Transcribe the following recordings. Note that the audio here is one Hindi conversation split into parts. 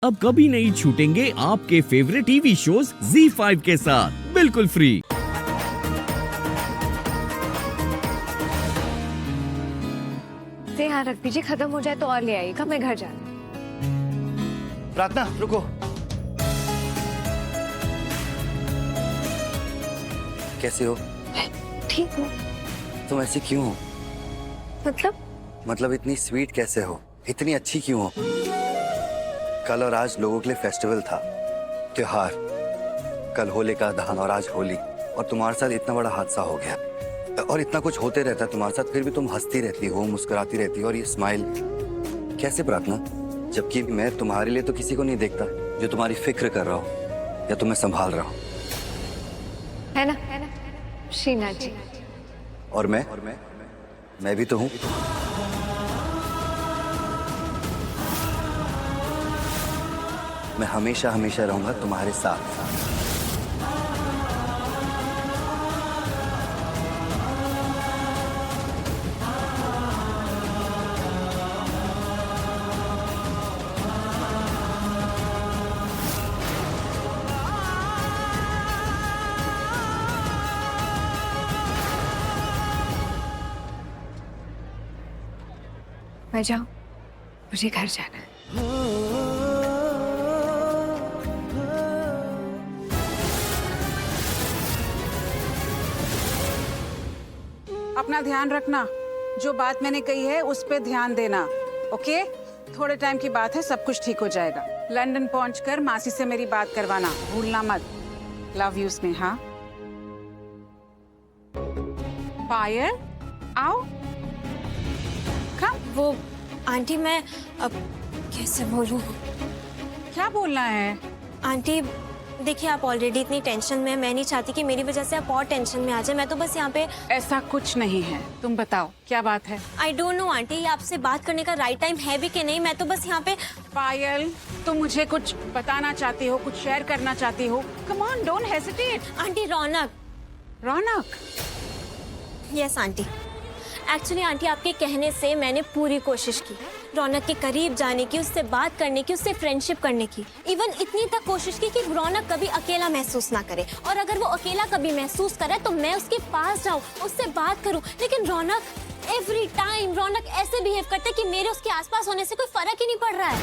अब कभी नहीं छूटेंगे आपके फेवरेट टीवी शोज ZEE5 के साथ बिल्कुल फ्री। यहाँ रख दीजिए, खत्म हो जाए तो और ले आइएगा, मैं घर जाना। प्रार्थना रुको। कैसे हो? ठीक हूँ। तुम ऐसी क्यों हो? मतलब इतनी स्वीट कैसे हो? इतनी अच्छी क्यों हो? कल और आज लोगों के लिए फेस्टिवल था, त्योहार। कल होलिका दहन और आज होली, और तुम्हारे साथ इतना बड़ा हादसा हो गया। और इतना कुछ होते रहता है तुम्हारे साथ, फिर भी तुम हंसती रहती हो, मुस्कुराती रहती हो, और ये स्माइल कैसे प्रार्थना? जबकि मैं तुम्हारे लिए तो किसी को नहीं देखता जो तुम्हारी फिक्र कर रहा हो या तुम्हें संभाल रहा हो। है ना श्रीनाथ जी। और मैं भी तो हूँ। मैं हमेशा हमेशा रहूंगा तुम्हारे साथ। मैं जाऊँ, मुझे घर जाना है। अपना ध्यान रखना, जो बात मैंने कही है उस पे ध्यान देना, ओके? थोड़े टाइम की बात है, सब कुछ ठीक हो जाएगा। लंदन पहुंचकर मासी से मेरी बात करवाना, भूलना मत। Love you Sneha. पायल, आओ। वो आंटी, मैं अब कैसे बोलूं? क्या बोलना है? आंटी देखिए, आप ऑलरेडी इतनी टेंशन में हैं, मैं नहीं चाहती कि मेरी वजह से आप और टेंशन में आ जाए। मैं तो बस यहाँ पे। ऐसा कुछ नहीं है, तुम बताओ क्या बात है? आई डोंट नो आंटी, ये आपसे बात करने का राइट टाइम है भी कि नहीं। मैं तो बस यहाँ पे। पायल, तुम मुझे कुछ बताना चाहती हो, कुछ शेयर करना चाहती हो? Come on, don't hesitate. Aunty Raunak. Raunak? Yes aunty. Actually aunty, आपके कहने से मैंने पूरी कोशिश की रौनक के करीब जाने की, उससे बात करने की, उससे फ्रेंडशिप करने की। इवन इतनी तक कोशिश की कि रौनक कभी अकेला महसूस ना करे, और अगर वो अकेला कभी महसूस करे तो मैं उसके पास जाऊं, उससे बात करूं। लेकिन रौनक एवरी टाइम रौनक ऐसे बिहेव करते कि मेरे उसके आसपास होने से कोई फर्क ही नहीं पड़ रहा है।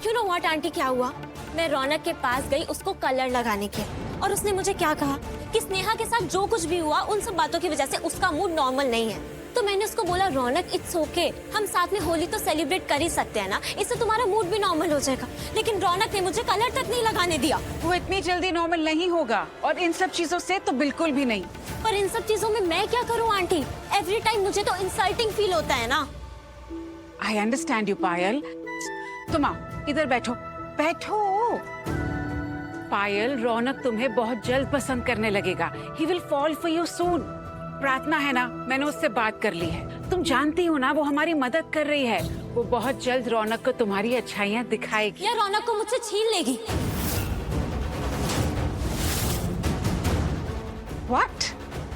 यू नो व्हाट आंटी, क्या हुआ? मैं रौनक के पास गई उसको कलर लगाने के, और उसने मुझे क्या कहा कि स्नेहा के साथ जो कुछ भी हुआ उन सब बातों की वजह से उसका मूड नॉर्मल नहीं है। तो मैंने उसको बोला, रौनक इट्स ओके, हम साथ में होली तो सेलिब्रेट कर ही सकते हैं ना, इससे तुम्हारा मूड भी नॉर्मल हो जाएगा। लेकिन रौनक ने मुझे कलर तक नहीं लगाने दिया। वो इतनी जल्दी नॉर्मल नहीं होगा, और इन सब चीजों से तो बिल्कुल भी नहीं। पर इन सब चीजों में मैं क्या करूँ आंटी? एवरी टाइम मुझे तो इंसल्टिंग फील होता है ना। आई अंडरस्टैंड यू पायल। तुम आओ, इधर बैठो। बैठो। पायल, रौनक तुम्हें बहुत जल्द पसंद करने लगेगा। He will fall for you soon। प्रार्थना है ना, मैंने उससे बात कर ली है। तुम जानती हो ना, वो हमारी मदद कर रही है। वो बहुत जल्द रौनक को तुम्हारी अच्छाइयाँ दिखाएगी। या रौनक को मुझसे छीन लेगी। What?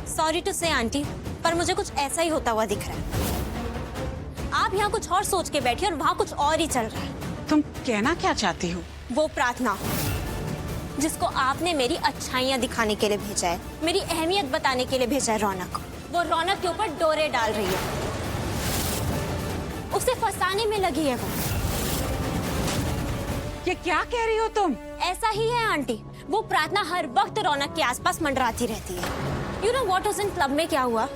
सॉरी टू से आंटी, पर मुझे कुछ ऐसा ही होता हुआ दिख रहा है। आप यहाँ कुछ और सोच के बैठी और वहाँ कुछ और ही चल रहा है। तुम कहना क्या चाहती हो? वो प्रार्थना जिसको आपने मेरी अच्छाइयाँ दिखाने के लिए भेजा है, मेरी अहमियत बताने के लिए भेजा है रौनक को, वो रौनक के ऊपर डोरे डाल रही है, उसे फंसाने में लगी है वो। ये क्या कह रही हो तुम? ऐसा ही है आंटी, वो प्रार्थना हर वक्त रौनक के आसपास मंडराती रहती है। यू नो व्हाट, उस दिन क्लब में क्या हुआ?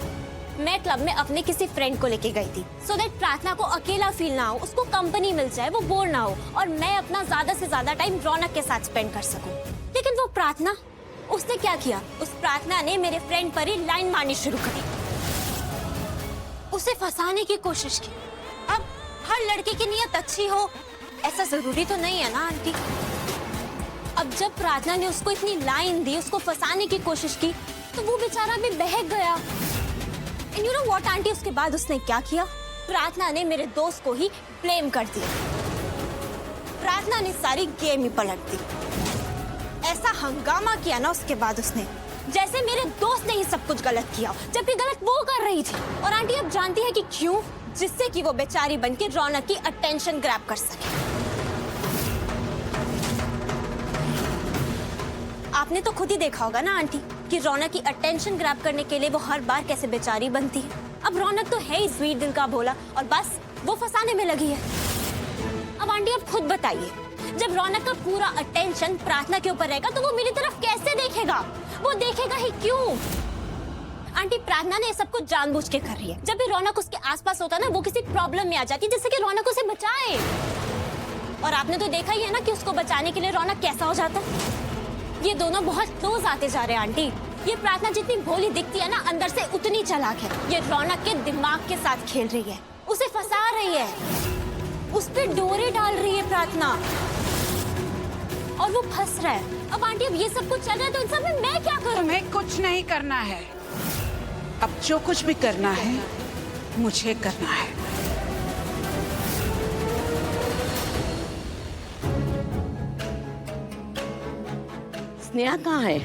मैं क्लब में अपने किसी फ्रेंड को लेके गई थी, सो दैट प्रार्थना को अकेला फील ना हो, उसको कंपनी मिल जाए, वो बोर ना हो, और मैं अपना ज्यादा से ज्यादा टाइम रौनक के साथ स्पेंड कर सकूं। लेकिन वो प्रार्थना, उसने क्या किया? उस प्रार्थना ने मेरे फ्रेंड पर ही लाइन मारनी शुरू करी, उसे फंसाने की कोशिश की। अब हर लड़के की नीयत अच्छी हो ऐसा जरूरी तो नहीं है ना आंटी। अब जब प्रार्थना ने उसको इतनी लाइन दी, उसको फंसाने की कोशिश की, तो वो बेचारा भी बहक गया। And you know what aunty, उसके बाद उसने क्या किया? प्रार्थना ने मेरे दोस्त को ही ब्लेम कर दिया। प्रार्थना ने सारी गेम ही पलट दी। ऐसा हंगामा किया ना उसके बाद उसने, जैसे मेरे दोस्त ने ही सब कुछ गलत किया, जबकि गलत वो कर रही थी। और आंटी अब जानती है कि क्यों? जिससे कि वो बेचारी बनके रौनक की अटेंशन ग्रैब कर सके। आपने तो खुद ही देखा होगा ना आंटी कि रौनक की अटेंशन ग्रैब करने के लिए वो हर बार कैसे बेचारी बनती है। अब रौनक तो है ही स्वीट दिल का भोला और बस वो फंसाने में लगी है। अब आंटी आप खुद बताइए, जब रौनक का पूरा अटेंशन प्रार्थना के ऊपर रहेगा तो वो मेरी तरफ कैसे देखेगा? वो देखेगा ही क्यों? आंटी प्रार्थना ने ये सब कुछ जानबूझ के कर रही है। जब भी रौनक उसके आसपास होता है ना, वो किसी प्रॉब्लम में आ जाती है जिससे कि रौनक उसे बचाए। और आपने तो देखा ही है ना कि उसको बचाने के लिए रौनक कैसा हो जाता है। ये दोनों बहुत क्लोज आते जा रहे हैं आंटी। ये प्रार्थना जितनी भोली दिखती है ना, अंदर से उतनी चालाक है। ये रौनक के दिमाग के साथ खेल रही है, उसे फंसा रही है, उस पे डोरे डाल रही है प्रार्थना और वो फंस रहा है। अब आंटी अब ये सब कुछ चल रहा है तो इन सब में मैं क्या करूं? तुम्हें कुछ नहीं करना है। अब जो कुछ भी करना है मुझे करना है। स्नेहा कहाँ है?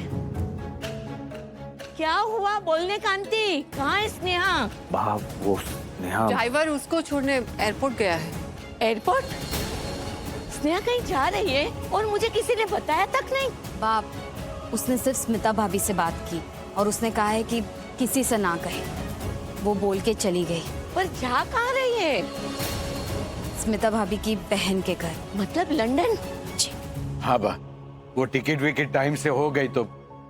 क्या हुआ बोलने का आंटी? कहाँ है स्नेहा? बाप, वो स्नेहा ड्राइवर उसको छोड़ने एयरपोर्ट गया है। एयरपोर्ट? स्नेहा कहीं जा रही है और मुझे किसी ने बताया तक नहीं। बाप, उसने सिर्फ स्मिता भाभी से बात की और उसने कहा है कि किसी से ना कहे। वो बोल के चली गई। पर जा कहाँ रही है? स्मिता भाभी की बहन के घर। मतलब लंदन? हाँ बा, वो टिकट विकेट टाइम से हो गई तो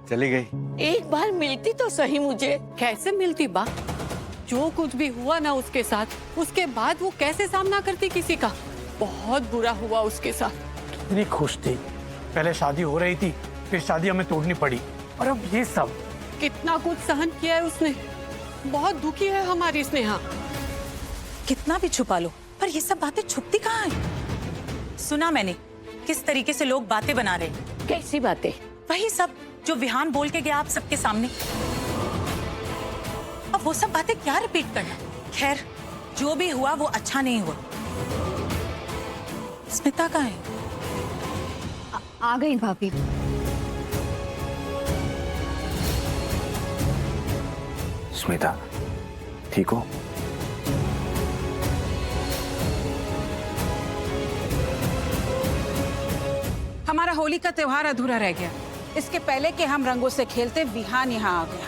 चली गई। एक बार मिलती तो सही मुझे। कैसे मिलती बा? जो कुछ भी हुआ ना उसके साथ, उसके बाद वो कैसे सामना करती किसी का? बहुत बुरा हुआ उसके साथ। कितनी खुश थी, पहले शादी हो रही थी, फिर शादी हमें तोड़नी पड़ी और अब ये सब। कितना कुछ सहन किया है उसने। बहुत दुखी है हमारी स्नेहा। कितना भी छुपा लो, पर ये सब बातें छुपती कहाँ हैं? सुना मैंने किस तरीके से लोग बातें बना रहे हैं। कैसी बातें? वही सब जो विहान बोल के गया आप सबके सामने। अब वो सब बातें क्या रिपीट करना। खैर, जो भी हुआ वो अच्छा नहीं हुआ। स्मिता कहाँ है? आ गई भाभी। स्मिता, ठीक हो? हमारा होली का त्योहार अधूरा रह गया। इसके पहले कि हम रंगों से खेलते विहान यहाँ आ गया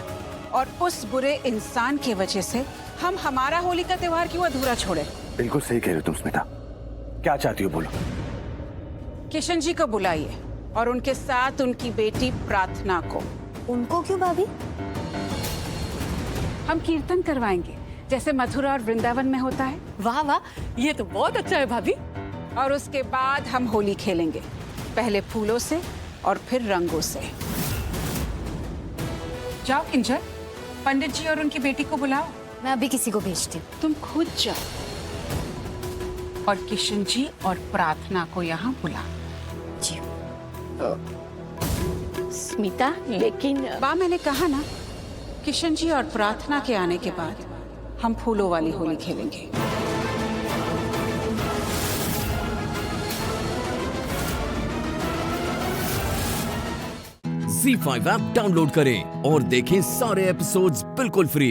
और उस बुरे इंसान की वजह से हम हमारा होली का त्योहार क्यों अधूरा छोड़े? बिल्कुल सही कह रहे हो तुम स्मिता। क्या चाहती हो बोलो? किशन जी को बुलाइए और उनके साथ उनकी बेटी प्रार्थना को। उनको क्यों भाभी? हम कीर्तन करवाएंगे जैसे मथुरा और वृंदावन में होता है। वाह वाह, ये तो बहुत अच्छा है भाभी। और उसके बाद हम होली खेलेंगे, पहले फूलों से और फिर रंगों से। जाओ किंजल, पंडित जी और उनकी बेटी को बुलाओ। मैं अभी किसी को भेजती हूँ। तुम खुद जाओ और किशन जी और प्रार्थना को यहाँ बुला। जी। स्मिता, लेकिन बा मैंने कहा ना, किशन जी और प्रार्थना के आने के बाद हम फूलों वाली होली खेलेंगे। Z5 ऐप डाउनलोड करें और देखें सारे एपिसोड्स बिल्कुल फ्री।